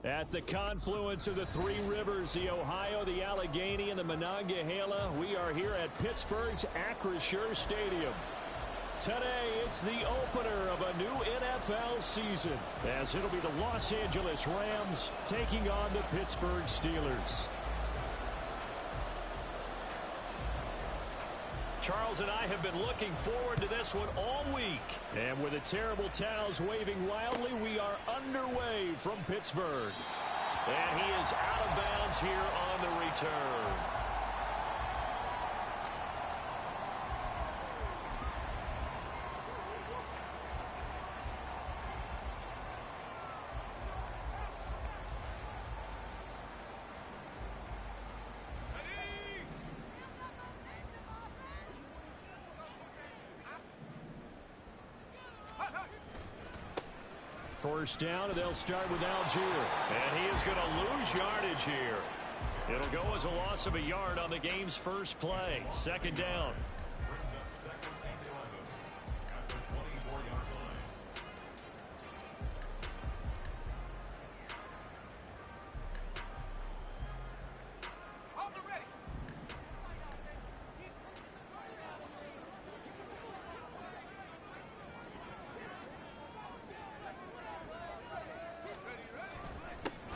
At the confluence of the three rivers, the Ohio, the Allegheny, and the Monongahela, we are here at Pittsburgh's Acrisure Stadium. Today, it's the opener of a new NFL season, as it'll be the Los Angeles Rams taking on the Pittsburgh Steelers. Charles and I have been looking forward to this one all week. And with the terrible towels waving wildly, we are underway from Pittsburgh. And he is out of bounds here on the return. First down, and they'll start with Algier. And he is going to lose yardage here. It'll go as a loss of a yard on the game's first play. Second down.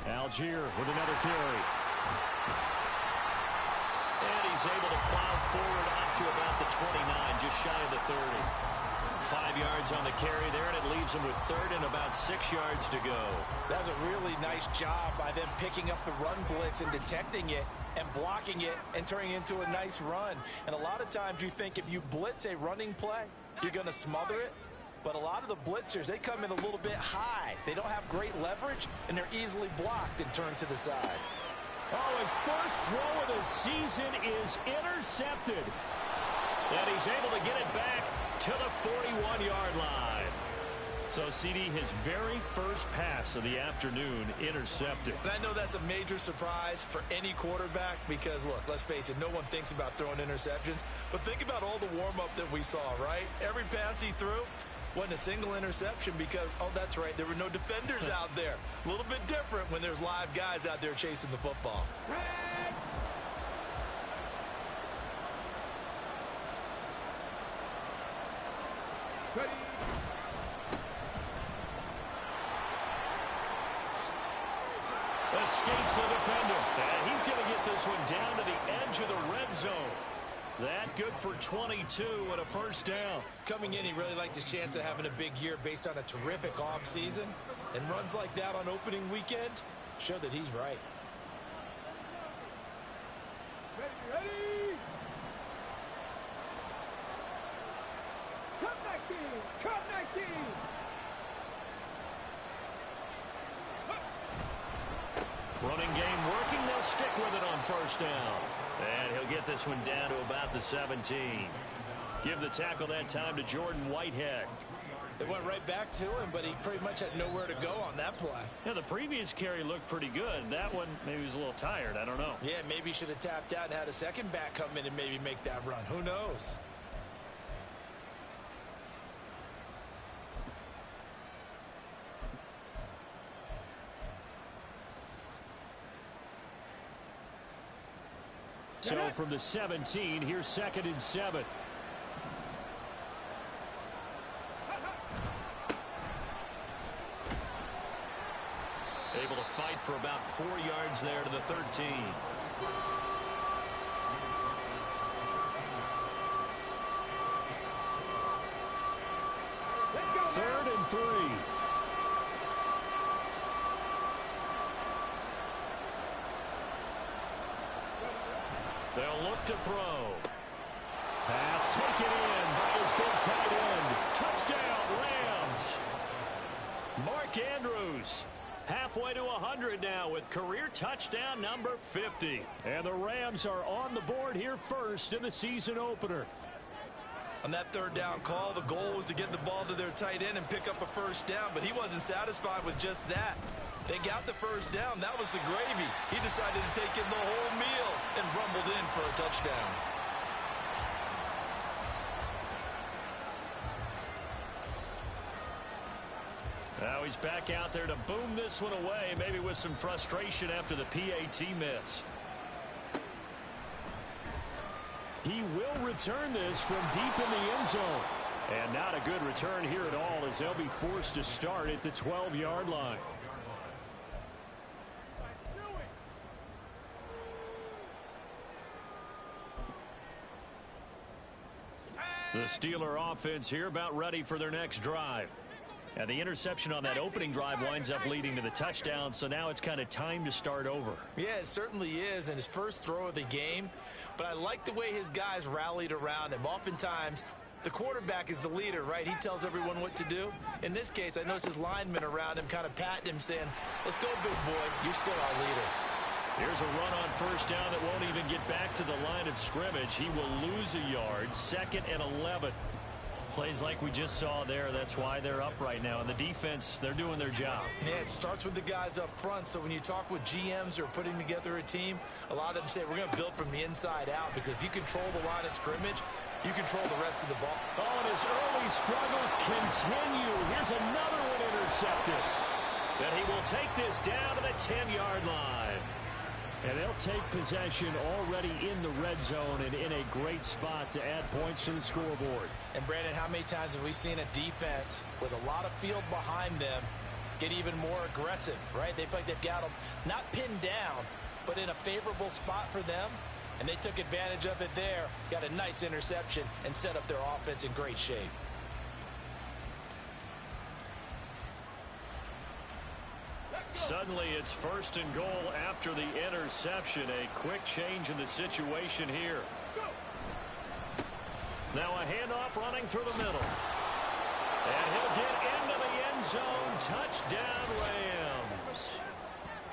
Algier with another carry. And he's able to plow forward up to about the 29, just shy of the 30. 5 yards on the carry there, and it leaves him with third and about 6 yards to go. That's a really nice job by them picking up the run blitz and detecting it and blocking it and turning it into a nice run. And a lot of times you think if you blitz a running play, you're going to smother it. But a lot of the blitzers, they come in a little bit high. They don't have great leverage, and they're easily blocked and turned to the side. Oh, his first throw of the season is intercepted. And he's able to get it back to the 41-yard line. So, CD, his very first pass of the afternoon intercepted. And I know that's a major surprise for any quarterback because, look, let's face it, no one thinks about throwing interceptions. But think about all the warm-up that we saw, right? Every pass he threw wasn't a single interception because, oh, that's right, there were no defenders out there. A little bit different when there's live guys out there chasing the football. Ready. Escapes the defender. And he's going to get this one down to the edge of the red zone. That good for 22 and a first down. Coming in, he really liked his chance of having a big year based on a terrific offseason. And runs like that on opening weekend show that he's right. Ready. Come 19. Come 19. Running game working. They'll stick with it on first down. And he'll get this one down to about the 17. Give the tackle that time to Jordan Whitehead. It went right back to him, but he pretty much had nowhere to go on that play. Yeah, the previous carry looked pretty good. That one, maybe he was a little tired. I don't know. Yeah, maybe he should have tapped out and had a second back come in and maybe make that run. Who knows? So from the 17, here's 2nd and 7. Able to fight for about 4 yards there to the 13. Third and 3. They'll look to throw. Pass taken in by his big tight end. Touchdown, Rams. Mark Andrews halfway to 100 now with career touchdown number 50. And the Rams are on the board here first in the season opener. On that third down call, the goal was to get the ball to their tight end and pick up a first down, but he wasn't satisfied with just that. They got the first down. That was the gravy. He decided to take in the whole meal and rumbled in for a touchdown. Now he's back out there to boom this one away, maybe with some frustration after the PAT miss. He will return this from deep in the end zone. And not a good return here at all, as they'll be forced to start at the 12-yard line. The Steeler offense here about ready for their next drive. And the interception on that opening drive winds up leading to the touchdown, so now it's kind of time to start over. Yeah, it certainly is, and his first throw of the game. But I like the way his guys rallied around him. Oftentimes, the quarterback is the leader, right? He tells everyone what to do. In this case, I noticed his linemen around him kind of patting him, saying, let's go, big boy. You're still our leader. Here's a run on first down that won't even get back to the line of scrimmage. He will lose a yard. 2nd and 11. Plays like we just saw there. That's why they're up right now. And the defense, they're doing their job. Yeah, it starts with the guys up front. So when you talk with GMs who are putting together a team, a lot of them say we're going to build from the inside out, because if you control the line of scrimmage, you control the rest of the ball. Oh, and his early struggles continue. Here's another one intercepted. And he will take this down to the 10-yard line. And they'll take possession already in the red zone and in a great spot to add points to the scoreboard. And, Brandon, how many times have we seen a defense with a lot of field behind them get even more aggressive, right? They feel like they've got them not pinned down, but in a favorable spot for them. And they took advantage of it there, got a nice interception, and set up their offense in great shape. Suddenly it's 1st and goal after the interception. A quick change in the situation here. Now a handoff running through the middle. And he'll get into the end zone. Touchdown, Rams.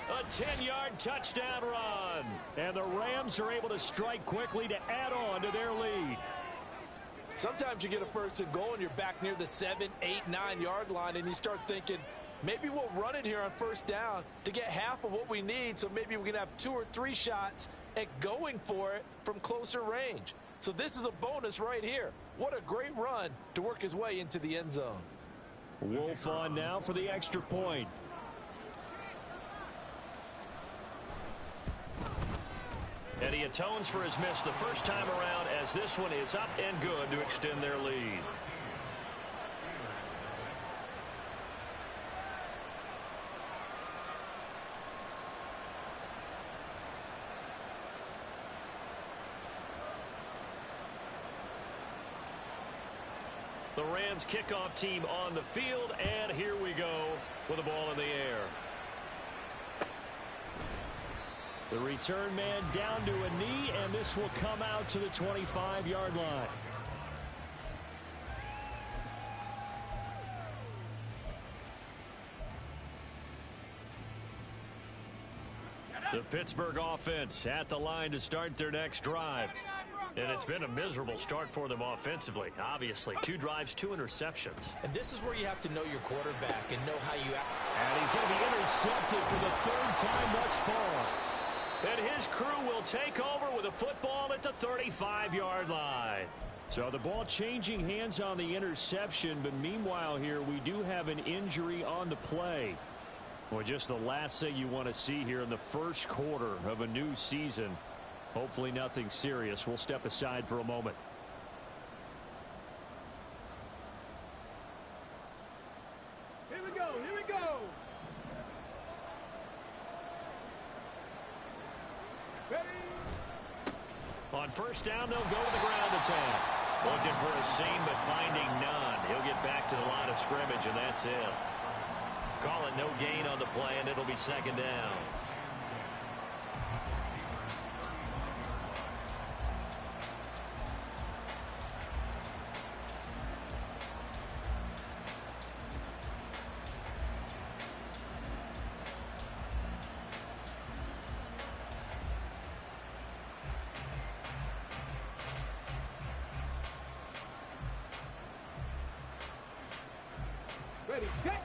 A 10-yard touchdown run. And the Rams are able to strike quickly to add on to their lead. Sometimes you get a 1st and goal and you're back near the 7, 8, 9-yard line, and you start thinking, maybe we'll run it here on 1st down to get half of what we need, so maybe we can have 2 or 3 shots at going for it from closer range. So this is a bonus right here. What a great run to work his way into the end zone. Wolf on now for the extra point. And he atones for his miss the first time around, as this one is up and good to extend their lead. The Rams kickoff team on the field, and here we go with the ball in the air. The return man down to a knee, and this will come out to the 25-yard line. The Pittsburgh offense at the line to start their next drive. And it's been a miserable start for them offensively. Obviously, 2 drives, 2 interceptions. And this is where you have to know your quarterback and know how you act. And he's going to be intercepted for the 3rd time thus far. And his crew will take over with a football at the 35-yard line. So the ball changing hands on the interception, but meanwhile here we do have an injury on the play. Well, just the last thing you want to see here in the first quarter of a new season. Hopefully nothing serious. We'll step aside for a moment. Here we go, here we go. Ready? On 1st down, they'll go to the ground attack. Looking for a seam, but finding none. He'll get back to the line of scrimmage, and that's it. Call it no gain on the play, and it'll be 2nd down. Ready, check.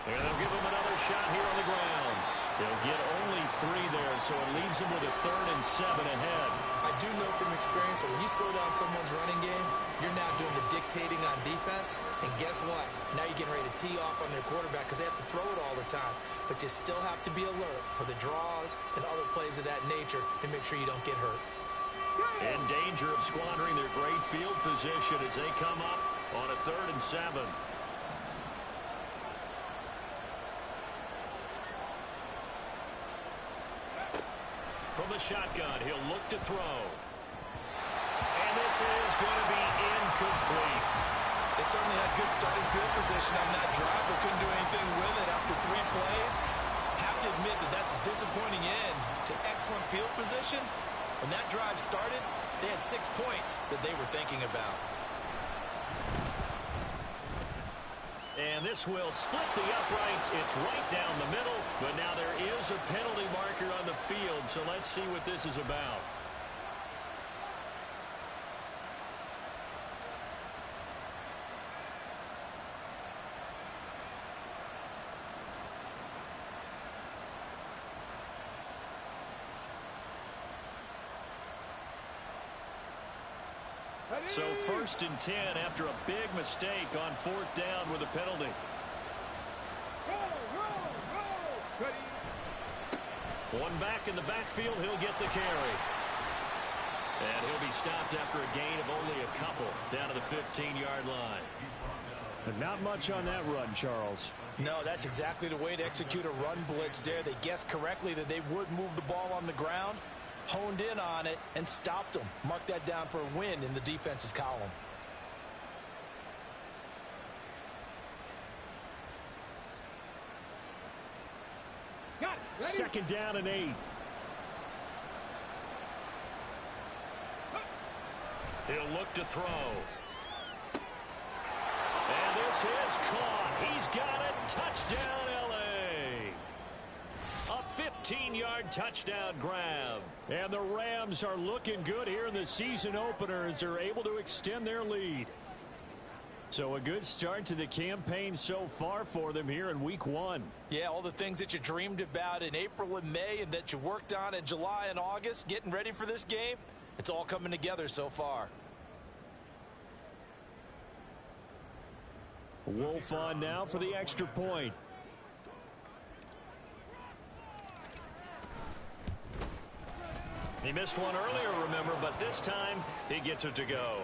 And they'll give him another shot here on the ground. They'll get only 3 there, so it leaves them with a 3rd and 7 ahead. I do know from experience that when you slow down someone's running game, you're now doing the dictating on defense. And guess what? Now you're getting ready to tee off on their quarterback because they have to throw it all the time. But you still have to be alert for the draws and other plays of that nature and make sure you don't get hurt. In danger of squandering their great field position as they come up on a 3rd and 7. From the shotgun, he'll look to throw. And this is going to be incomplete. They certainly had good starting field position on that drive, but couldn't do anything with it after 3 plays. Have to admit that that's a disappointing end to excellent field position. When that drive started, they had 6 points that they were thinking about. And this will split the uprights. It's right down the middle, but now there is a penalty marker on the field, so let's see what this is about. So 1st and 10 after a big mistake on 4th down with a penalty. One back in the backfield, he'll get the carry. And he'll be stopped after a gain of only a couple down to the 15-yard line. But not much on that run, Charles. No, that's exactly the way to execute a run blitz there. They guessed correctly that they would move the ball on the ground, honed in on it, and stopped them. Mark that down for a win in the defense's column. Got it. Ready? 2nd down and 8. He'll look to throw. And this is caught. He's got it. Touchdown, L.A. A 15-yard touchdown grab. And the Rams are looking good here in the season opener as they're able to extend their lead. So a good start to the campaign so far for them here in week 1. Yeah, all the things that you dreamed about in April and May and that you worked on in July and August, getting ready for this game, it's all coming together so far. Wolf on now for the extra point. He missed one earlier, remember, but this time he gets it to go.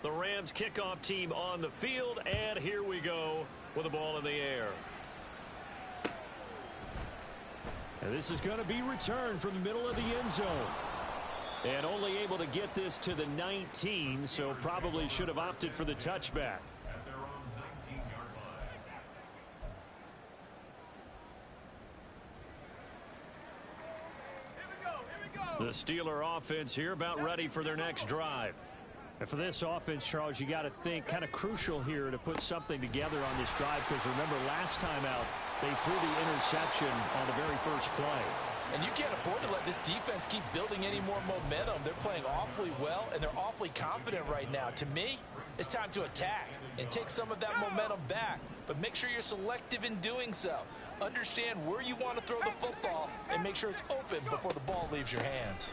The Rams kickoff team on the field, and here we go with the ball in the air. And this is going to be returned from the middle of the end zone. And only able to get this to the 19, so probably should have opted for the touchback. The Steeler offense here about ready for their next drive. And for this offense, Charles, you got to think kind of crucial here to put something together on this drive, because remember last time out they threw the interception on the very first play. And you can't afford to let this defense keep building any more momentum. They're playing awfully well, and they're awfully confident right now. To me, it's time to attack and take some of that momentum back. But make sure you're selective in doing so. Understand where you want to throw the football and make sure it's open before the ball leaves your hands.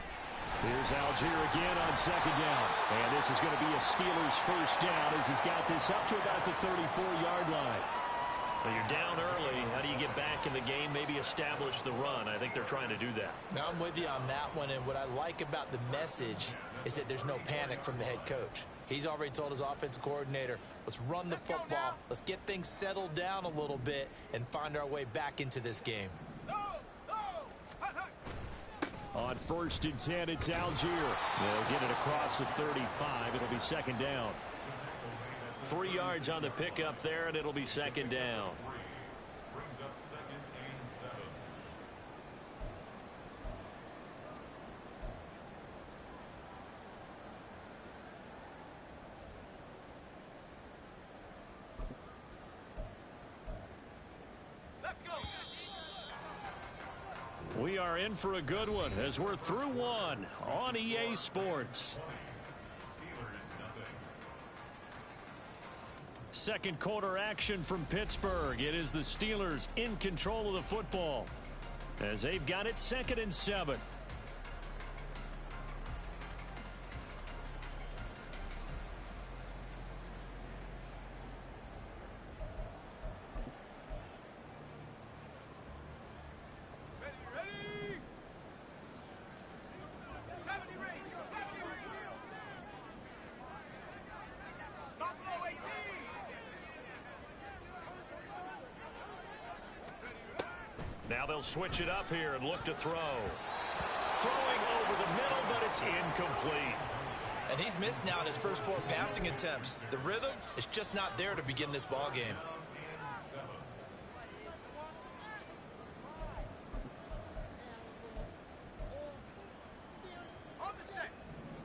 Here's Algier again on 2nd down. And this is going to be a Steelers first down as he's got this up to about the 34-yard line. Well, you're down early. How do you get back in the game? Maybe establish the run. I think they're trying to do that. Now, I'm with you on that one, and what I like about the message is that there's no panic from the head coach. He's already told his offensive coordinator, let's run the football, let's get things settled down a little bit and find our way back into this game. On 1st and 10, it's Algier. They'll get it across the 35. It'll be 2nd down. 3 yards on the pickup there, and it'll be 2nd down. Brings up 2nd and 7. Let's go. We are in for a good one as we're through one on EA Sports. Second quarter action from Pittsburgh. It is the Steelers in control of the football as they've got it 2nd and 7. Now they'll switch it up here and look to throw. Throwing over the middle, but it's incomplete. And he's missed now in his first 4 passing attempts. The rhythm is just not there to begin this ball game.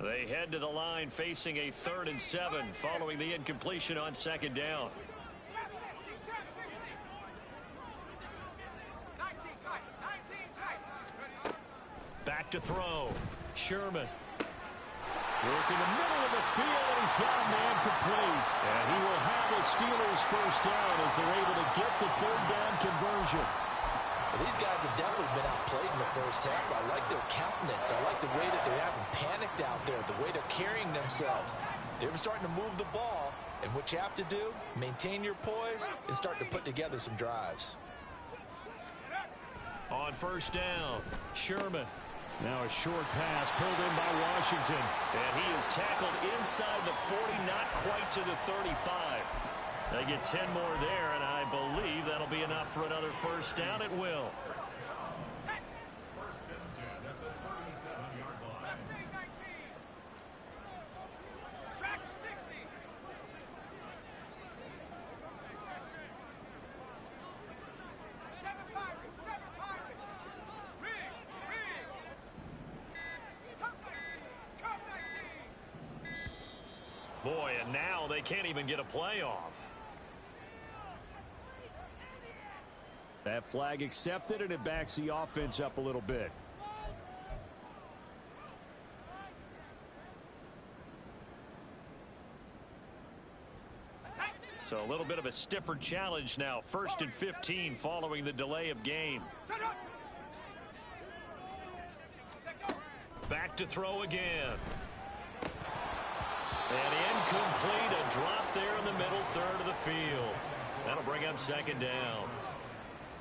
They head to the line facing a 3rd and 7 following the incompletion on 2nd down. Back to throw. Sherman. Working the middle of the field, and he's got a man complete. And he will have the Steelers first down as they're able to get the 3rd down conversion. Well, these guys have definitely been outplayed in the first half. I like their countenance. I like the way that they haven't panicked out there, the way they're carrying themselves. They're starting to move the ball, and what you have to do, maintain your poise and start to put together some drives. On 1st down, Sherman. Now a short pass pulled in by Washington. And he is tackled inside the 40, not quite to the 35. They get 10 more there, and I believe that'll be enough for another first down. It will. First and 10 at the 37-yard line. Boy, and now they can't even get a playoff. That flag accepted, and it backs the offense up a little bit. So a little bit of a stiffer challenge now. 1st and 15 following the delay of game. Back to throw again. And incomplete, a drop there in the middle 3rd of the field. That'll bring up 2nd down.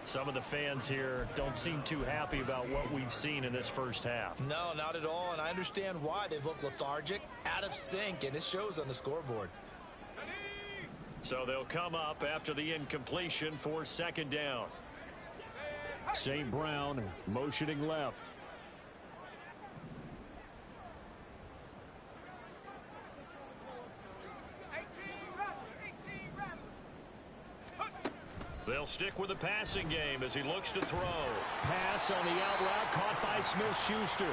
Some of the fans here don't seem too happy about what we've seen in this first half. No, not at all, and I understand why. They've looked lethargic, out of sync, and it shows on the scoreboard. So they'll come up after the incompletion for 2nd down. St. Brown motioning left. They'll stick with the passing game as he looks to throw. Pass on the out route caught by Smith-Schuster.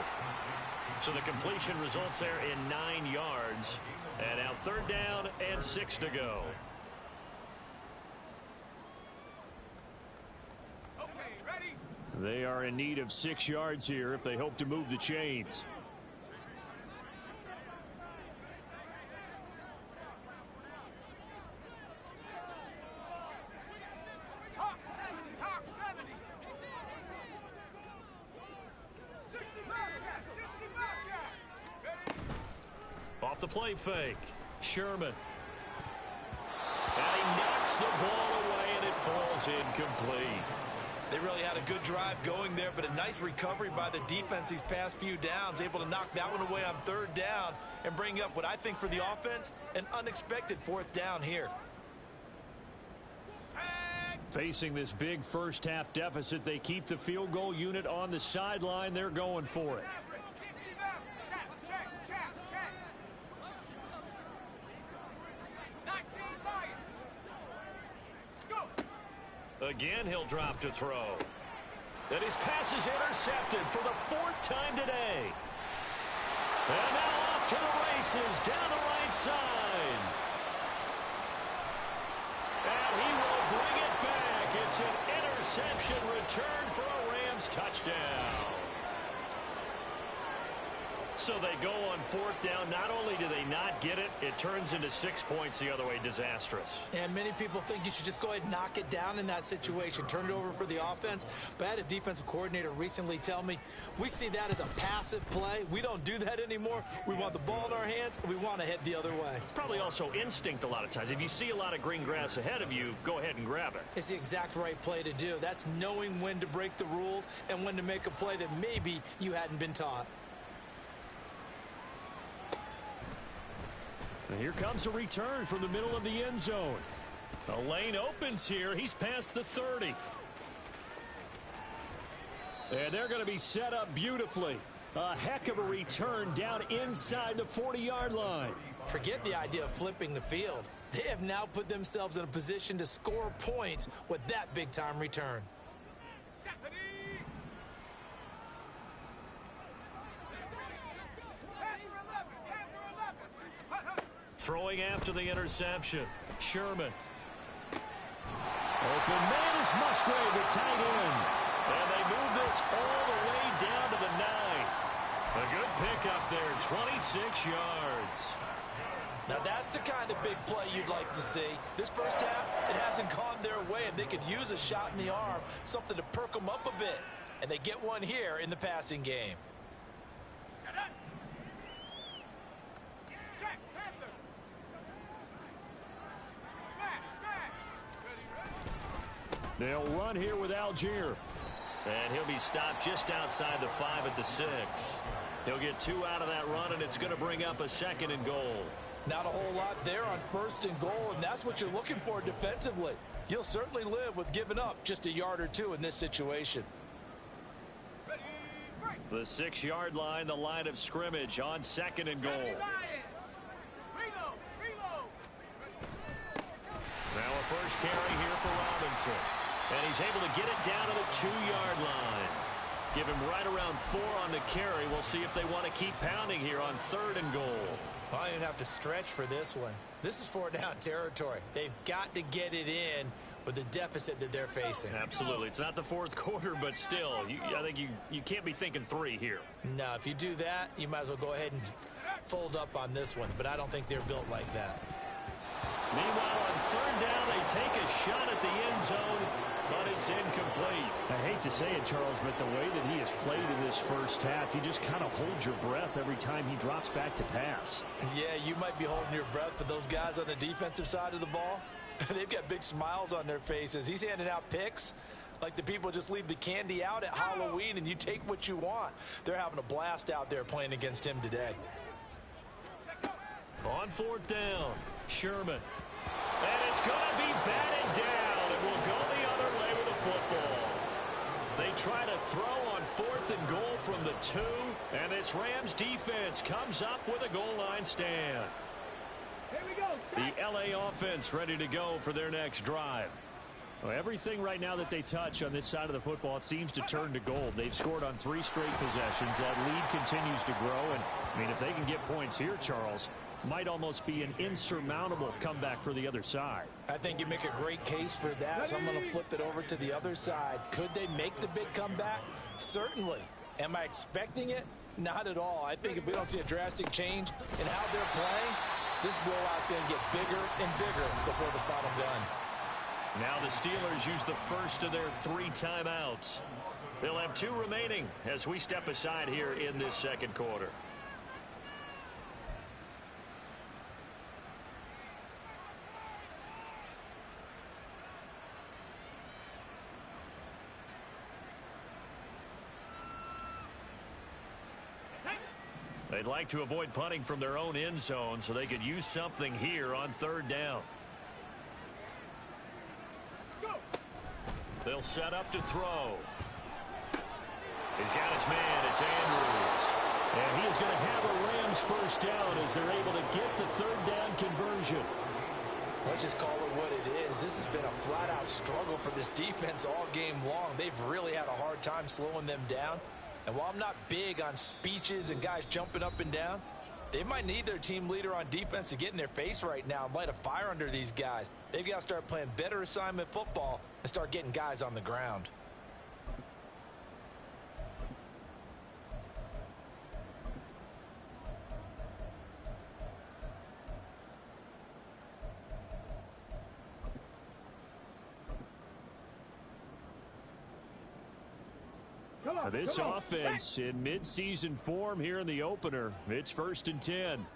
So the completion results there in 9 yards. And now 3rd down and 6 to go. They are in need of 6 yards here if they hope to move the chains. Off the play fake. Sherman. And he knocks the ball away, and it falls incomplete. They really had a good drive going there, but a nice recovery by the defense these past few downs, able to knock that one away on 3rd down and bring up what I think for the offense, an unexpected 4th down here. Facing this big first half deficit, they keep the field goal unit on the sideline. They're going for it. Again, he'll drop to throw. And his pass is intercepted for the 4th time today. And now off to the races down the right side. And he will bring it back. It's an interception return for a Rams Rams touchdown. So they go on 4th down. Not only do they not get it, it turns into 6 points the other way. Disastrous. And many people think you should just go ahead and knock it down in that situation. Turn it over for the offense. But I had a defensive coordinator recently tell me, we see that as a passive play. We don't do that anymore. We want the ball in our hands, and we want to head the other way. It's probably also instinct a lot of times. If you see a lot of green grass ahead of you, go ahead and grab it. It's the exact right play to do. That's knowing when to break the rules and when to make a play that maybe you hadn't been taught. And here comes a return from the middle of the end zone. The lane opens here. He's past the 30. And they're going to be set up beautifully. A heck of a return down inside the 40-yard line. Forget the idea of flipping the field. They have now put themselves in a position to score points with that big-time return. Throwing after the interception. Sherman. Open man is Musgrave, the tight end. And they move this all the way down to the 9. A good pickup there, 26 yards. Now that's the kind of big play you'd like to see. This first half, it hasn't gone their way, and they could use a shot in the arm, something to perk them up a bit. And they get one here in the passing game. They'll run here with Algier. And he'll be stopped just outside the 5 at the 6. He'll get 2 out of that run, and it's going to bring up a 2nd and goal. Not a whole lot there on 1st and goal, and that's what you're looking for defensively. You'll certainly live with giving up just a yard or 2 in this situation. The 6-yard line, the line of scrimmage on 2nd and goal. Now a first carry here for Robinson. And he's able to get it down to the 2-yard line. Give him right around 4 on the carry. We'll see if they want to keep pounding here on 3rd and goal. Well, I didn't have to stretch for this one. This is 4-down territory. They've got to get it in with the deficit that they're facing. Absolutely. It's not the 4th quarter, but still, I think you can't be thinking 3 here. No, if you do that, you might as well go ahead and fold up on this one. But I don't think they're built like that. Meanwhile, on 3rd down, they take a shot at the end zone, but it's incomplete. I hate to say it, Charles, but the way that he has played in this first half, you just kind of hold your breath every time he drops back to pass. Yeah, you might be holding your breath, but those guys on the defensive side of the ball, they've got big smiles on their faces. He's handing out picks like the people just leave the candy out at Halloween and you take what you want. They're having a blast out there playing against him today. On 4th down, Sherman. And it's going to be batted down. It will go the other way with the football. They try to throw on 4th and goal from the 2, and this Rams defense comes up with a goal line stand. Here we go. The LA offense ready to go for their next drive. Well, everything right now that they touch on this side of the football, it seems to turn to gold. They've scored on 3 straight possessions. That lead continues to grow, and I mean, if they can get points here, Charles, might almost be an insurmountable comeback for the other side. I think you make a great case for that, so I'm going to flip it over to the other side. Could they make the big comeback? Certainly. Am I expecting it? Not at all. I think if we don't see a drastic change in how they're playing, this blowout's going to get bigger and bigger before the final gun. Now the Steelers use the first of their 3 timeouts. They'll have 2 remaining as we step aside here in this 2nd quarter. They'd like to avoid punting from their own end zone so they could use something here on 3rd down. They'll set up to throw. He's got his man. It's Andrews. And he is going to have a Rams first down as they're able to get the 3rd down conversion. Let's just call it what it is. This has been a flat-out struggle for this defense all game long. They've really had a hard time slowing them down. And while I'm not big on speeches and guys jumping up and down, they might need their team leader on defense to get in their face right now and light a fire under these guys. They've got to start playing better assignment football and start getting guys on the ground. This offense in midseason form here in the opener. It's 1st and 10.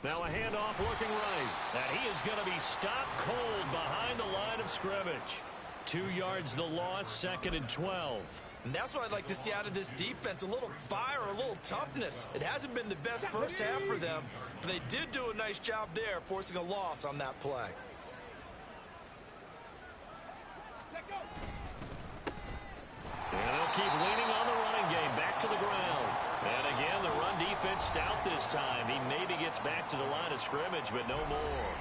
Now a handoff looking right. And he is going to be stopped cold behind the line of scrimmage. 2 yards the loss, 2nd and 12. And that's what I'd like to see out of this defense, a little fire, a little toughness. It hasn't been the best first half for them, but they did do a nice job there, forcing a loss on that play. And they'll keep leaning on the running game, back to the ground. And again, the run defense stout this time. He maybe gets back to the line of scrimmage, but no more.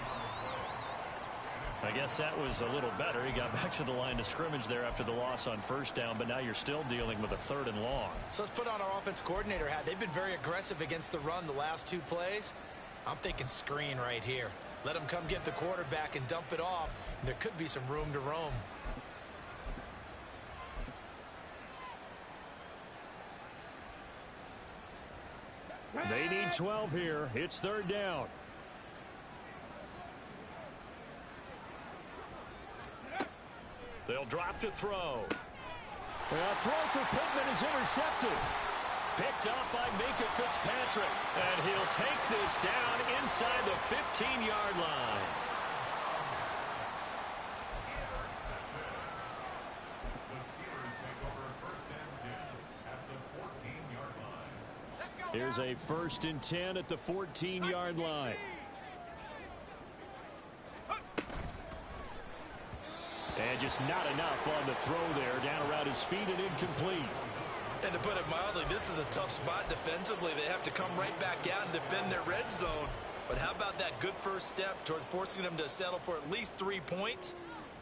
I guess that was a little better. He got back to the line of scrimmage there after the loss on 1st down, but now you're still dealing with a 3rd and long. So let's put on our offense coordinator hat. They've been very aggressive against the run the last 2 plays. I'm thinking screen right here. Let them come get the quarterback and dump it off, and there could be some room to roam. They need 12 here. It's 3rd down. They'll drop to throw. A throw for Pittman is intercepted. Picked up by Minka Fitzpatrick. And he'll take this down inside the 15-yard line. The Steelers take over 1st and 10 at the 14-yard line. Here's a 1st and 10 at the 14-yard line. And just not enough on the throw there. Down around his feet and incomplete. And to put it mildly, this is a tough spot defensively. They have to come right back out and defend their red zone. But how about that good first step towards forcing them to settle for at least 3 points?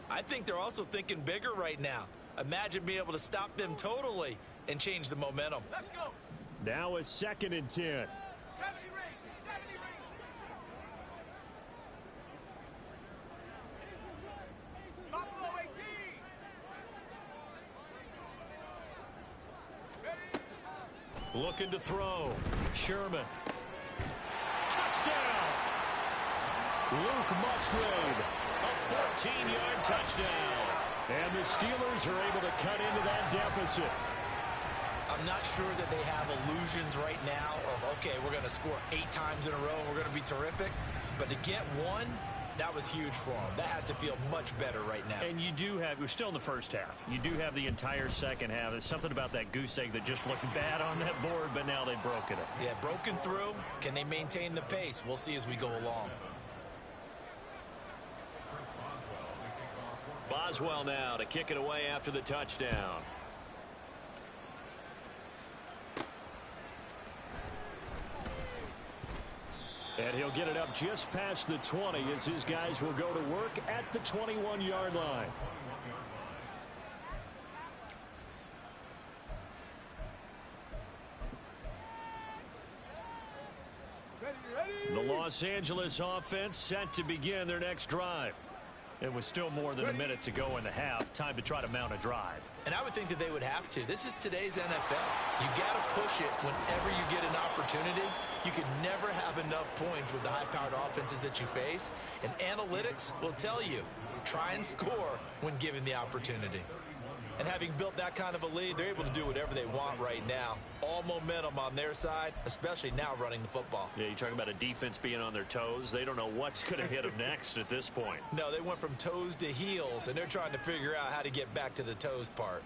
I think they're also thinking bigger right now. Imagine being able to stop them totally and change the momentum. Let's go. Now a 2nd and 10. 70 range. 70 range. Buffalo 18. Looking to throw. Sherman. Touchdown! Luke Musgrave. A 14-yard touchdown. And the Steelers are able to cut into that deficit. I'm not sure that they have illusions right now of, okay, we're going to score 8 times in a row and we're going to be terrific. But to get one, that was huge for them. That has to feel much better right now. And you do have, we're still in the first half. You do have the entire second half. There's something about that goose egg that just looked bad on that board, but now they've broken it. Yeah, broken through. Can they maintain the pace? We'll see as we go along. Boswell now to kick it away after the touchdown. And he'll get it up just past the 20 as his guys will go to work at the 21-yard line. The Los Angeles offense set to begin their next drive. It was still more than a minute to go in the half. Time to try to mount a drive. And I would think that they would have to. This is today's NFL. You got to push it whenever you get an opportunity. You can never have enough points with the high-powered offenses that you face. And analytics will tell you, try and score when given the opportunity. And having built that kind of a lead, they're able to do whatever they want right now. All momentum on their side, especially now running the football. Yeah, you're talking about a defense being on their toes. They don't know what's going to hit them next at this point. No, they went from toes to heels, and they're trying to figure out how to get back to the toes part.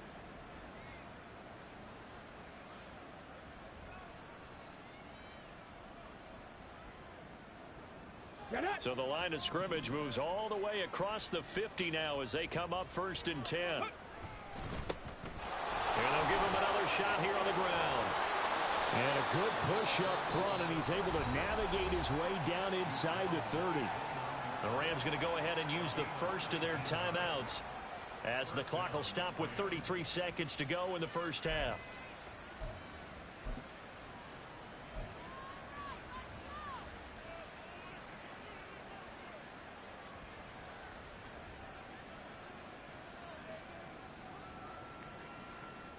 So the line of scrimmage moves all the way across the 50 now as they come up 1st and 10. And they'll give him another shot here on the ground. And a good push up front, and he's able to navigate his way down inside the 30. The Rams going to go ahead and use the first of their timeouts as the clock will stop with 33 seconds to go in the first half.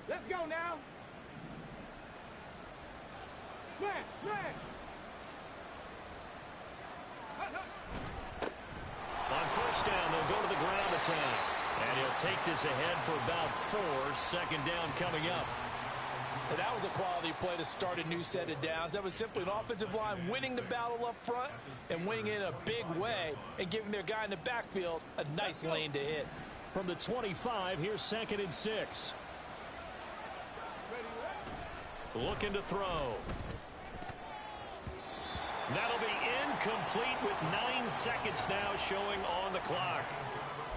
Let's go now. Smash, smash. On 1st first down. They'll go to the ground attack. And he'll take this ahead for about 4. Second down coming up. And that was a quality play to start a new set of downs. That was simply an offensive line winning the battle up front and winning it in a big way and giving their guy in the backfield a nice lane to hit. From the 25, here's 2nd and 6. Looking to throw. That'll be incomplete with 9 seconds now showing on the clock.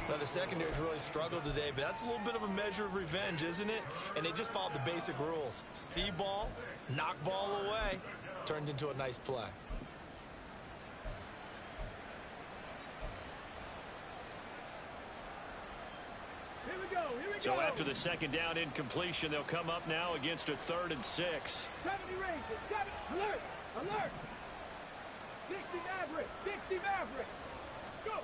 Now, the secondary's really struggled today, but that's a little bit of a measure of revenge, isn't it? And they just followed the basic rules. See ball, knock ball away, turns into a nice play. Here we go. So after the second down incompletion, they'll come up now against a 3rd and 6. 70 range. 70. Alert. Alert. 60 Maverick. 60 Maverick. Go.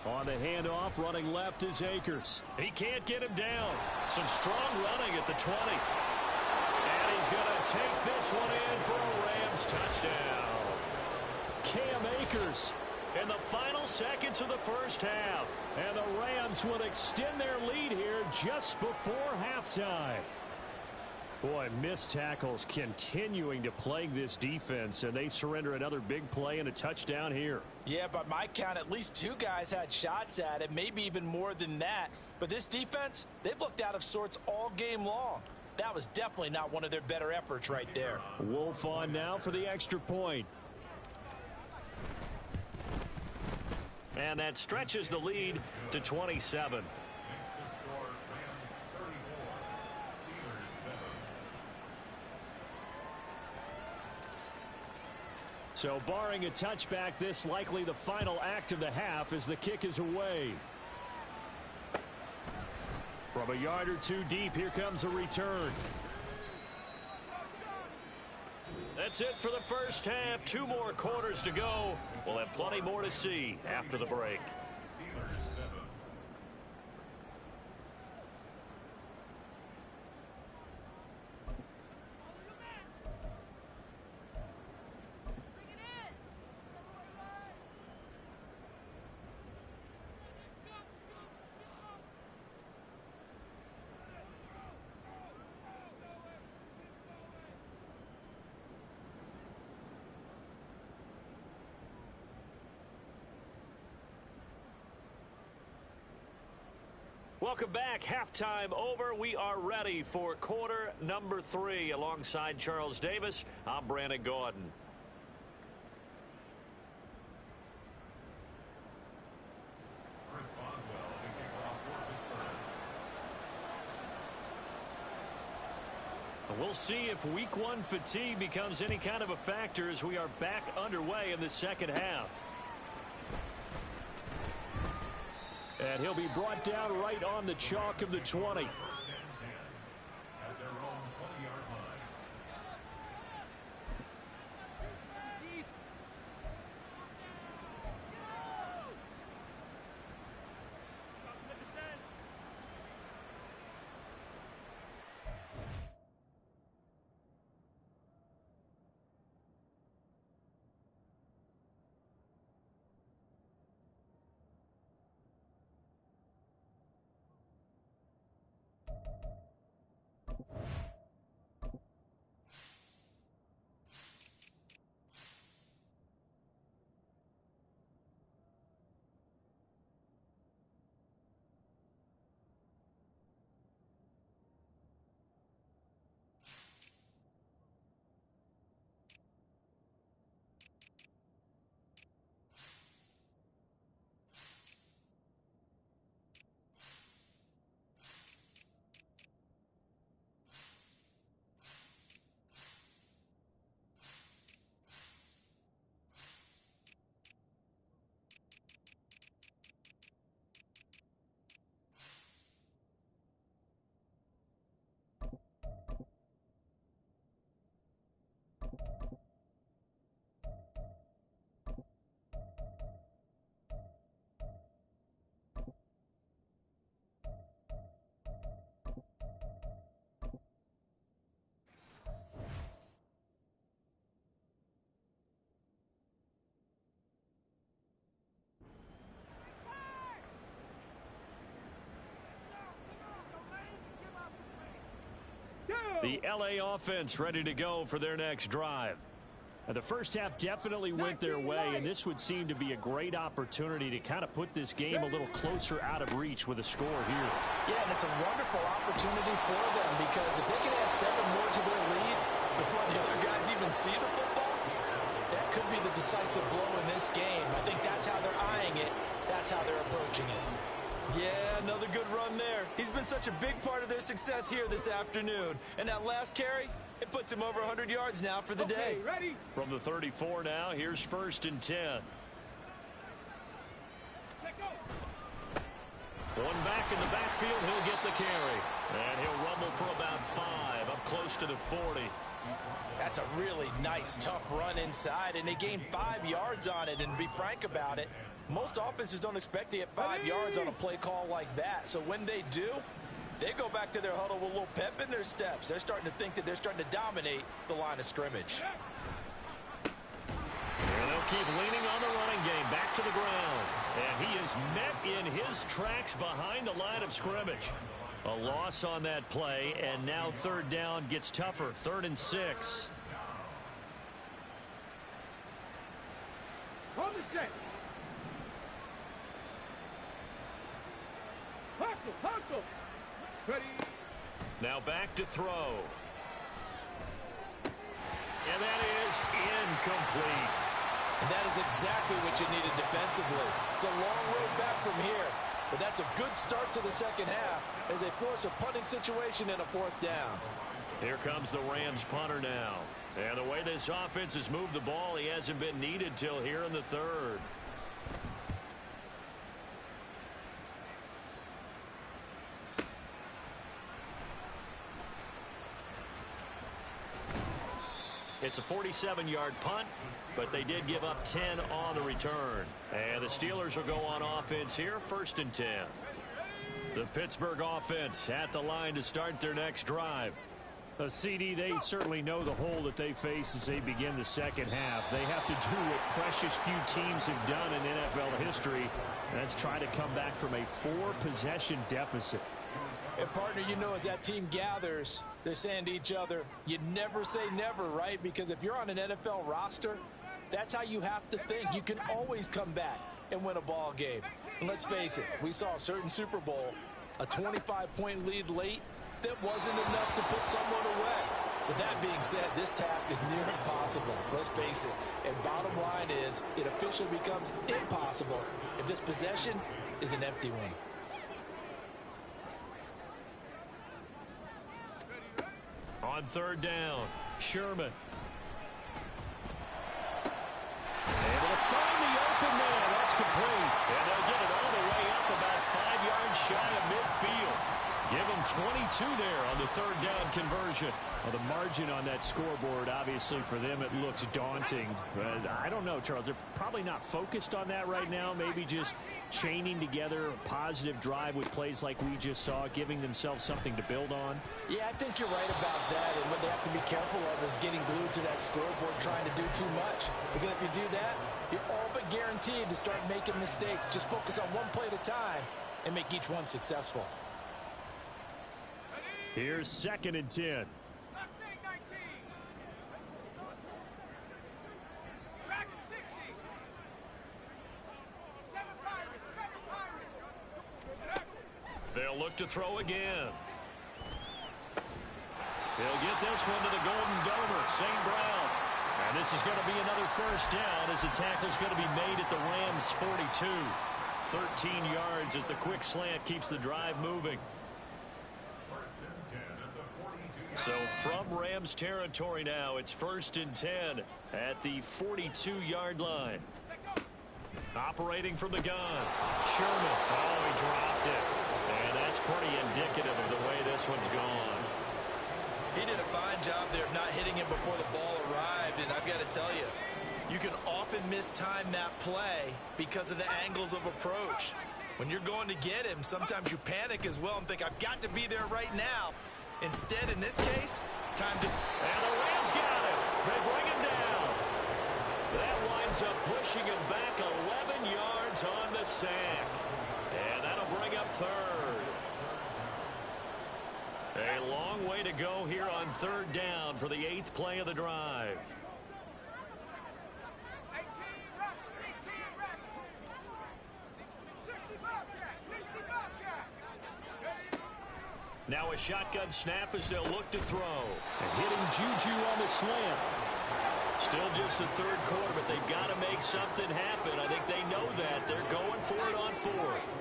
On the handoff, running left is Akers. He can't get him down. Some strong running at the 20. And he's going to take this one in for a Rams touchdown. Cam Akers in the final seconds of the first half. And the Rams will extend their lead here just before halftime. Boy, missed tackles continuing to plague this defense, and they surrender another big play and a touchdown here. Yeah, by my count, at least 2 guys had shots at it, maybe even more than that. But this defense, they've looked out of sorts all game long. That was definitely not one of their better efforts right there. Wolf on now for the extra point. And that stretches the lead to 27. Makes the score Rams 34, Steelers 7. So barring a touchback, this likely the final act of the half as the kick is away. From a yard or 2 deep, here comes a return. That's it for the first half. 2 more quarters to go. We'll have plenty more to see after the break. Steelers 7. Welcome back. Halftime over. We are ready for quarter number 3. Alongside Charles Davis, I'm Brandon Gordon. Chris Boswell, the kickoff for Pittsburgh. We'll see if week 1 fatigue becomes any kind of a factor as we are back underway in the second half. And he'll be brought down right on the chalk of the 20. First and 10 at their own 20-yard line. The LA offense ready to go for their next drive. The first half definitely went their way, and this would seem to be a great opportunity to kind of put this game a little closer out of reach with a score here. Yeah, and it's a wonderful opportunity for them because if they can add 7 more to their lead before the other guys even see the football, that could be the decisive blow in this game. I think that's how they're eyeing it. That's how they're approaching it. Yeah, another good run there. He's been such a big part of their success here this afternoon. And that last carry, it puts him over 100 yards now for the day. Ready? From the 34 now, here's 1st and 10. One back in the backfield, he'll get the carry. And he'll rumble for about 5, up close to the 40. That's a really nice, tough run inside, and they gained 5 yards on it. And to be frank about it, most offenses don't expect to get 5 yards on a play call like that. So when they do, they go back to their huddle with a little pep in their steps. They're starting to think that they're starting to dominate the line of scrimmage. And they'll keep leaning on the running game, back to the ground. And he is met in his tracks behind the line of scrimmage. A loss on that play, and now 3rd down gets tougher. 3rd and 6. Hold the set. Hustle. Ready. Now back to throw. And that is incomplete. And that is exactly what you needed defensively. It's a long road back from here, but that's a good start to the second half as they force a punting situation in a 4th down. Here comes the Rams punter now. And the way this offense has moved the ball, he hasn't been needed till here in the 3rd. It's a 47-yard punt, but they did give up 10 on the return. And the Steelers will go on offense here, 1st and 10. The Pittsburgh offense at the line to start their next drive. CD, they certainly know the hole that they face as they begin the second half. They have to do what precious few teams have done in NFL history. And that's try to come back from a 4-possession deficit. And, partner, you know, as that team gathers, they're saying to each other, you never say never, right? Because if you're on an NFL roster, that's how you have to think. You can always come back and win a ball game. And let's face it, we saw a certain Super Bowl, a 25-point lead late, that wasn't enough to put someone away. With that being said, this task is near impossible. Let's face it. And bottom line is, it officially becomes impossible if this possession is an empty one. On 3rd down, Sherman. Able to find the open man. That's complete. And they'll get it all the way up about 5 yards shy of midfield. Give them 22 there on the 3rd down conversion. Well, the margin on that scoreboard, obviously, for them, it looks daunting. But I don't know, Charles. They're probably not focused on that right now. Maybe just chaining together a positive drive with plays like we just saw, giving themselves something to build on. Yeah, I think you're right about that. And what they have to be careful of is getting glued to that scoreboard trying to do too much. Because if you do that, you're all but guaranteed to start making mistakes. Just focus on one play at a time and make each one successful. Here's 2nd and 10. Mustang 19. Dragon 60. 7 Pirates. They'll look to throw again. He'll get this one to the Golden Domer, St. Brown. And this is going to be another 1st down as the tackle's going to be made at the Rams' 42. 13 yards as the quick slant keeps the drive moving. So from Rams territory now, it's 1st and 10 at the 42-yard line. Operating from the gun, Sherman. Oh, he dropped it. And that's pretty indicative of the way this one's gone. He did a fine job there of not hitting him before the ball arrived, and I've got to tell you, you can often mistime that play because of the angles of approach. When you're going to get him, sometimes you panic as well and think, I've got to be there right now. Instead, in this case, time to... And the Rams got him. They bring him down. That winds up pushing him back 11 yards on the sack. And that'll bring up 3rd. A long way to go here on third down for the 8th play of the drive. Now a shotgun snap as they'll look to throw. And hitting Juju on the slant. Still just the third quarter, but they've got to make something happen. I think they know that. They're going for it on fourth.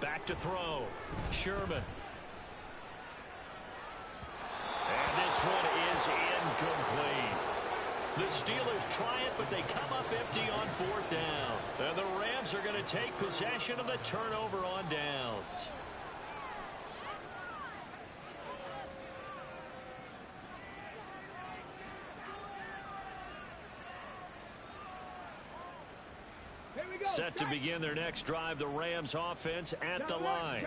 Back to throw. Sherman. And this one is incomplete. The Steelers try it, but they come up empty on fourth down. And the Rams are going to take possession of the turnover on downs. Set to begin their next drive, the Rams offense at the line.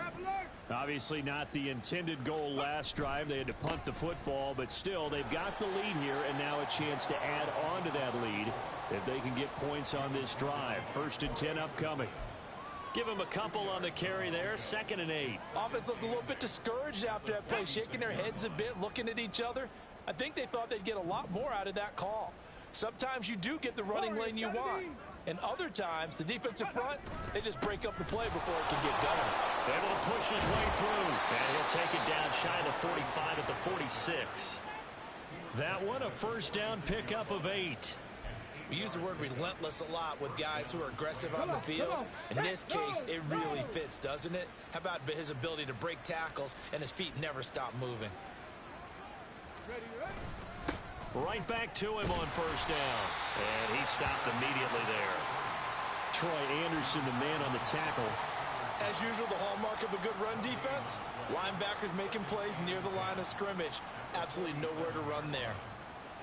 Obviously not the intended goal last drive. They had to punt the football, but still they've got the lead here, and now a chance to add on to that lead if they can get points on this drive. 1st and 10 upcoming. Give them a couple on the carry there. 2nd and 8. Offense looked a little bit discouraged after that play, shaking their heads a bit, looking at each other. I think they thought they'd get a lot more out of that call. Sometimes you do get the running lane you want. And other times, the defensive front, they just break up the play before it can get going. Able to push his way through. And he'll take it down shy of the 45 at the 46. That one a 1st down pickup of 8. We use the word relentless a lot with guys who are aggressive on the field. In this case, it really fits, doesn't it? How about his ability to break tackles and his feet never stop moving? Right back to him on 1st down. And he stopped immediately there. Troy Anderson, the man on the tackle. As usual, the hallmark of a good run defense. Linebackers making plays near the line of scrimmage. Absolutely nowhere to run there.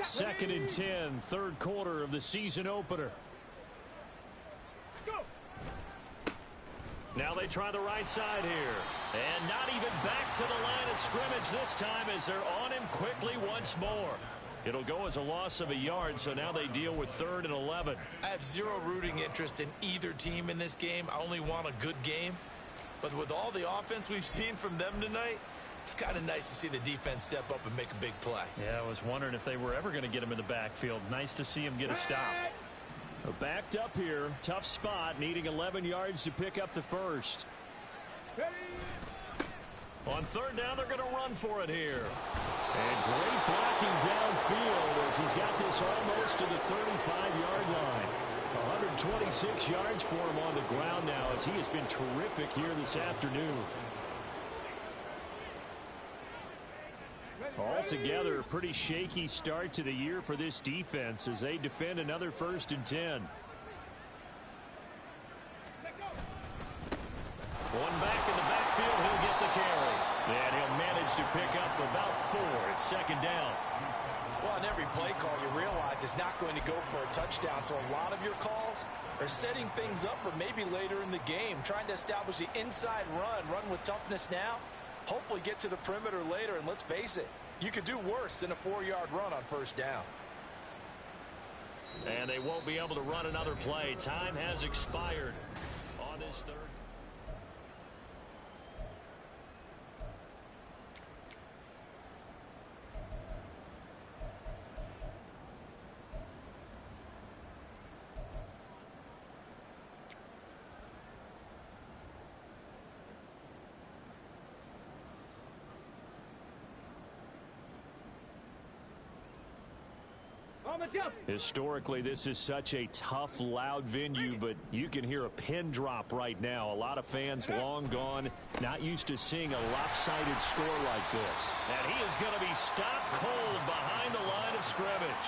2nd and 10, 3rd quarter of the season opener. Now they try the right side here. And not even back to the line of scrimmage this time as they're on him quickly once more. It'll go as a loss of a yard, so now they deal with 3rd and 11. I have zero rooting interest in either team in this game. I only want a good game. But with all the offense we've seen from them tonight, it's kind of nice to see the defense step up and make a big play. Yeah, I was wondering if they were ever going to get him in the backfield. Nice to see him get a stop. Backed up here. Tough spot, needing 11 yards to pick up the 1st. On 3rd down, they're going to run for it here. And great blocking downfield as he's got this almost to the 35-yard line. 126 yards for him on the ground now as he has been terrific here this afternoon. Altogether, a pretty shaky start to the year for this defense as they defend another 1st and 10. One back in the backfield, he'll get the carry. And he'll manage to pick up about 4. It's 2nd down. Well, in every play call, you realize it's not going to go for a touchdown. So a lot of your calls are setting things up for maybe later in the game, trying to establish the inside run with toughness now, hopefully get to the perimeter later. And let's face it, you could do worse than a 4-yard run on 1st down. And they won't be able to run another play. Time has expired on this 3rd. Historically, this is such a tough, loud venue, but you can hear a pin drop right now. A lot of fans long gone, not used to seeing a lopsided score like this. And he is going to be stopped cold behind the line of scrimmage.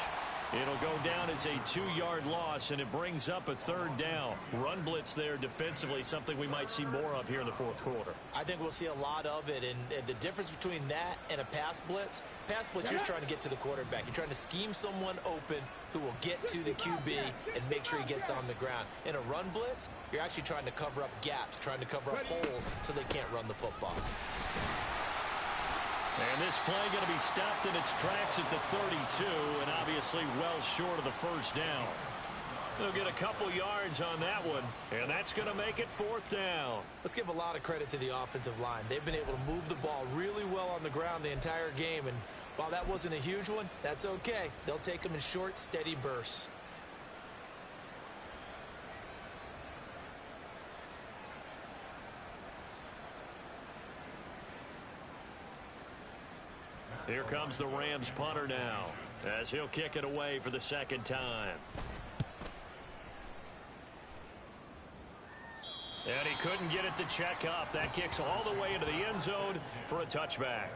It'll go down as a 2-yard loss, and it brings up a 3rd down. Run blitz there defensively, something we might see more of here in the 4th quarter. I think we'll see a lot of it, and the difference between that and a pass blitz, you're trying to get to the quarterback. You're trying to scheme someone open who will get to the QB and make sure he gets on the ground. In a run blitz, you're actually trying to cover up gaps, trying to cover up holes so they can't run the football. And this play going to be stopped in its tracks at the 32, and obviously well short of the 1st down. They'll get a couple yards on that one, and that's going to make it 4th down. Let's give a lot of credit to the offensive line. They've been able to move the ball really well on the ground the entire game, and while that wasn't a huge one, that's okay. They'll take them in short, steady bursts. Here comes the Rams punter now, as he'll kick it away for the 2nd time. And he couldn't get it to check up. That kicks all the way into the end zone for a touchback.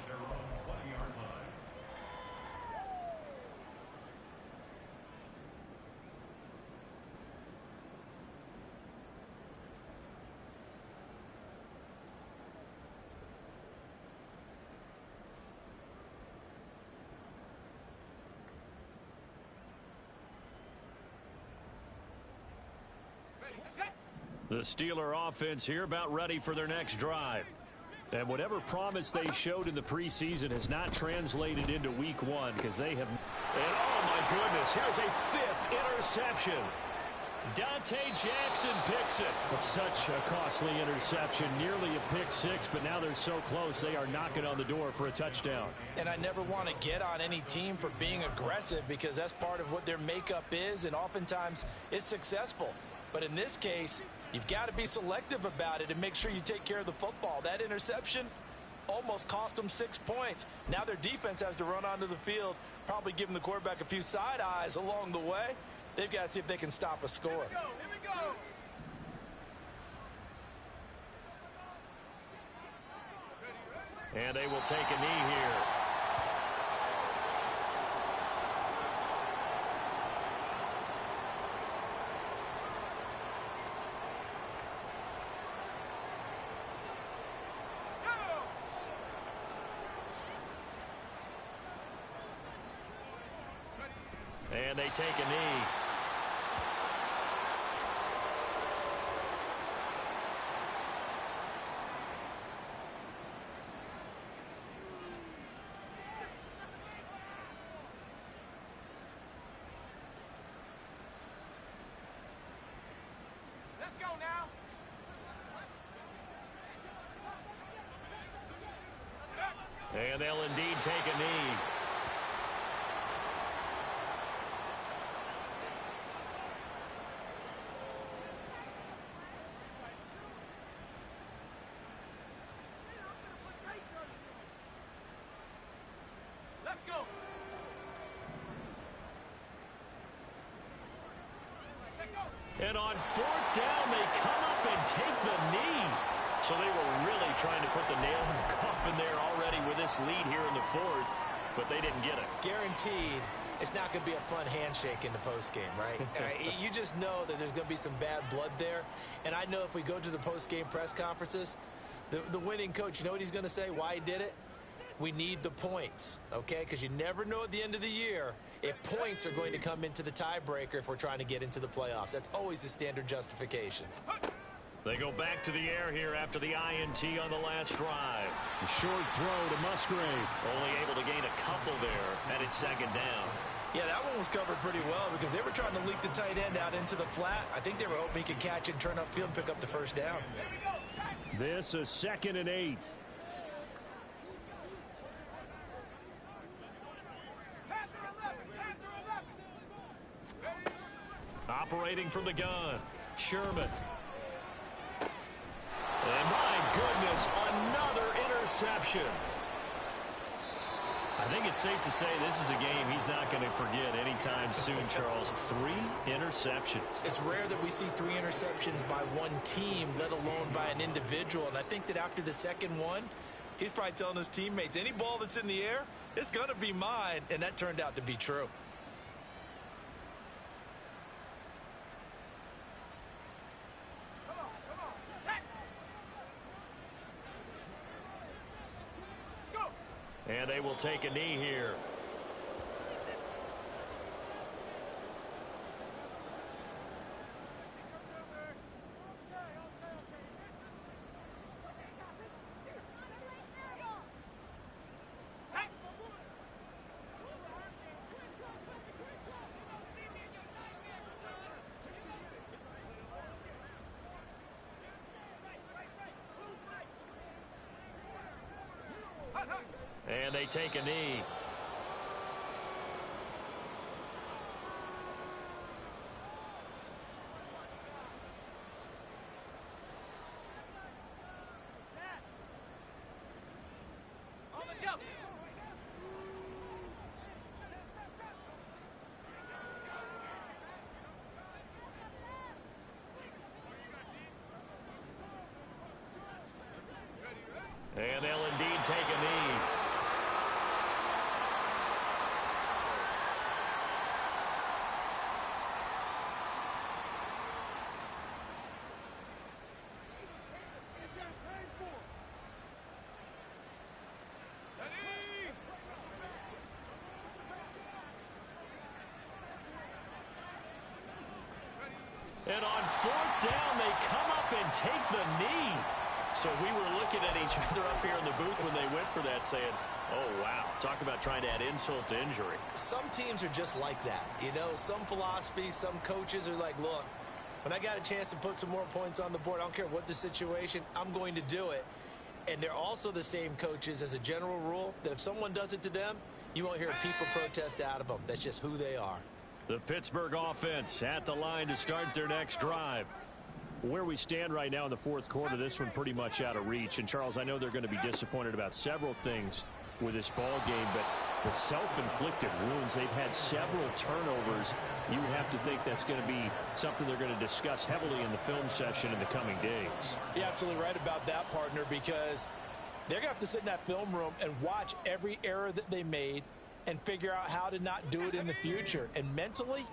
The Steeler offense here about ready for their next drive. And whatever promise they showed in the preseason has not translated into week 1 because they have... And oh my goodness, here's a 5th interception. Dante Jackson picks it. It's such a costly interception, nearly a pick 6, but now they're so close they are knocking on the door for a touchdown. And I never want to get on any team for being aggressive because that's part of what their makeup is, and oftentimes it's successful. But in this case, you've got to be selective about it and make sure you take care of the football. That interception almost cost them 6 points. Now their defense has to run onto the field, probably giving the quarterback a few side eyes along the way. They've got to see if they can stop a score. Here we go. And they will take a knee here. And they take a knee. Let's go now. And they'll indeed take a knee. Let's go. And on 4th down, they come up and take the knee. So they were really trying to put the nail in the coffin there already with this lead here in the 4th, but they didn't get it. Guaranteed it's not going to be a fun handshake in the postgame, right? You just know that there's going to be some bad blood there. And I know if we go to the postgame press conferences, the winning coach, you know what he's going to say, why he did it? We need the points, okay? Because you never know at the end of the year if points are going to come into the tiebreaker if we're trying to get into the playoffs. That's always the standard justification. They go back to the air here after the INT on the last drive. A short throw to Musgrave. Only able to gain a couple there at its 2nd down. Yeah, that one was covered pretty well because they were trying to leak the tight end out into the flat. I think they were hoping he could catch it and turn upfield and pick up the 1st down. This is 2nd and 8. Operating from the gun, Sherman. And my goodness, another interception. I think it's safe to say this is a game he's not going to forget anytime soon, Charles. 3 interceptions. It's rare that we see 3 interceptions by one team, let alone by an individual. And I think that after the 2nd one, he's probably telling his teammates, any ball that's in the air, it's going to be mine. And that turned out to be true. And they will take a knee here. And they take a knee. And they'll indeed take a knee. And on fourth down, they come up and take the knee. So we were looking at each other up here in the booth when they went for that saying, oh, wow, talk about trying to add insult to injury. Some teams are just like that. You know, some philosophies, some coaches are like, look, when I got a chance to put some more points on the board, I don't care what the situation, I'm going to do it. And they're also the same coaches as a general rule that if someone does it to them, you won't hear a people protest out of them. That's just who they are. The Pittsburgh offense at the line to start their next drive. Where we stand right now in the fourth quarter, this one pretty much out of reach. And, Charles, I know they're going to be disappointed about several things with this ball game, but the self-inflicted wounds, they've had several turnovers. You would have to think that's going to be something they're going to discuss heavily in the film session in the coming days. You're absolutely right about that, partner, because they're going to have to sit in that film room and watch every error that they made and figure out how to not do it in the future. And mentally,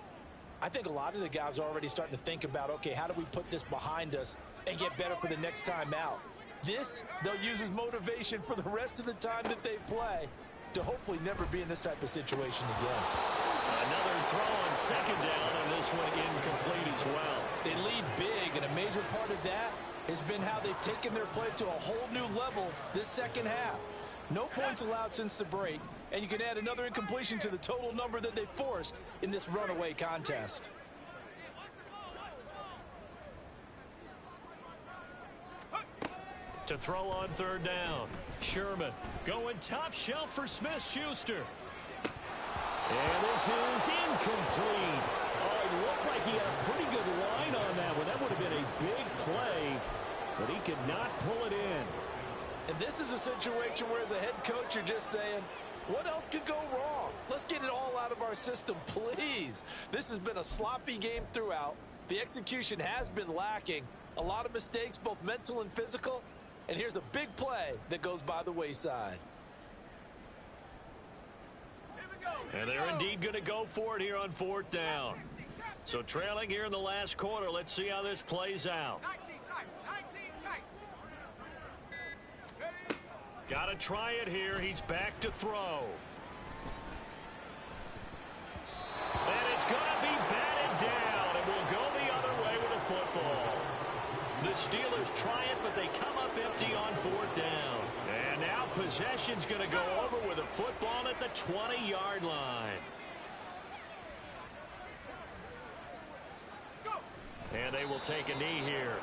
I think a lot of the guys are already starting to think about, okay, how do we put this behind us and get better for the next time out? This, they'll use as motivation for the rest of the time that they play to hopefully never be in this type of situation again. Another throw on second down, and this one incomplete as well. They lead big, and a major part of that has been how they've taken their play to a whole new level this second half. No points allowed since the break, and you can add another incompletion to the total number that they forced in this runaway contest. To throw on third down, Sherman going top shelf for Smith-Schuster. And this is incomplete. Oh, it looked like he had a pretty good line on that one. That would have been a big play, but he could not pull it in. And this is a situation where as a head coach you're just saying, what else could go wrong? Let's get it all out of our system, please. This has been a sloppy game throughout. The execution has been lacking. A lot of mistakes, both mental and physical. And here's a big play that goes by the wayside. And they're indeed going to go for it here on fourth down. So trailing here in the last quarter, let's see how this plays out. Got to try it here. He's back to throw. And it's going to be batted down, and we'll go the other way with the football. The Steelers try it, but they come up empty on fourth down. And now possession's going to go over with a football at the 20-yard line. And they will take a knee here.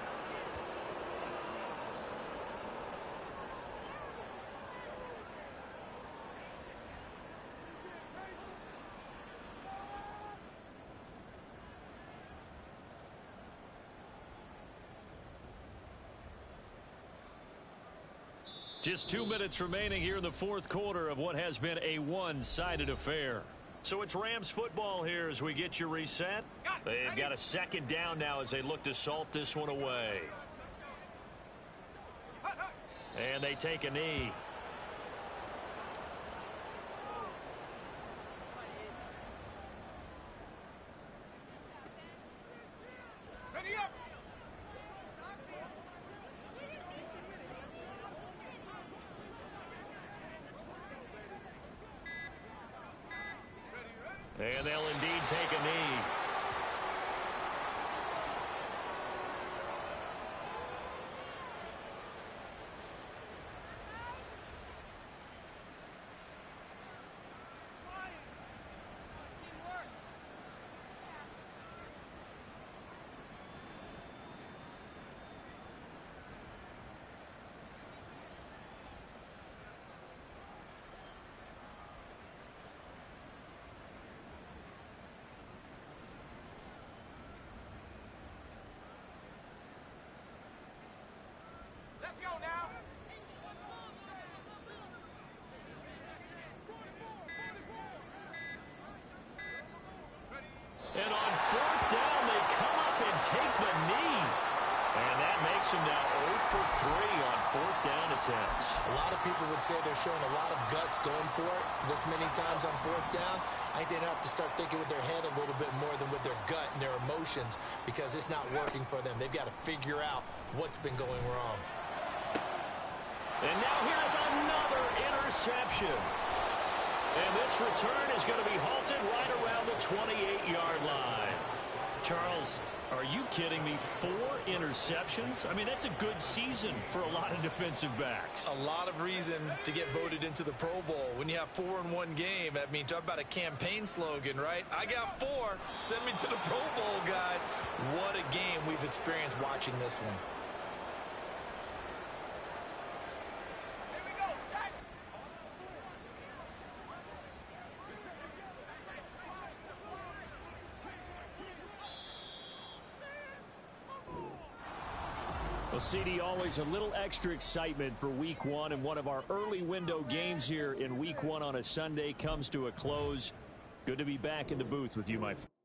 Just 2 minutes remaining here in the fourth quarter of what has been a one-sided affair. So it's Rams football here as we get you reset. They've got a second down now as they look to salt this one away. And they take a knee. And they'll indeed take a knee. makes them now 0 for 3 on 4th down attempts. A lot of people would say they're showing a lot of guts going for it this many times on 4th down. I think they have to start thinking with their head a little bit more than with their gut and their emotions, because it's not working for them. They've got to figure out what's been going wrong. And now here's another interception. And this return is going to be halted right around the 28-yard line. Charles, are you kidding me? 4 interceptions? I mean, that's a good season for a lot of defensive backs. A lot of reason to get voted into the Pro Bowl. When you have 4 in one game, I mean, talk about a campaign slogan, right? I got 4. Send me to the Pro Bowl, guys. What a game we've experienced watching this one. Well, CD, always a little extra excitement for Week 1, and one of our early window games here in Week 1 on a Sunday comes to a close. Good to be back in the booth with you, my friend.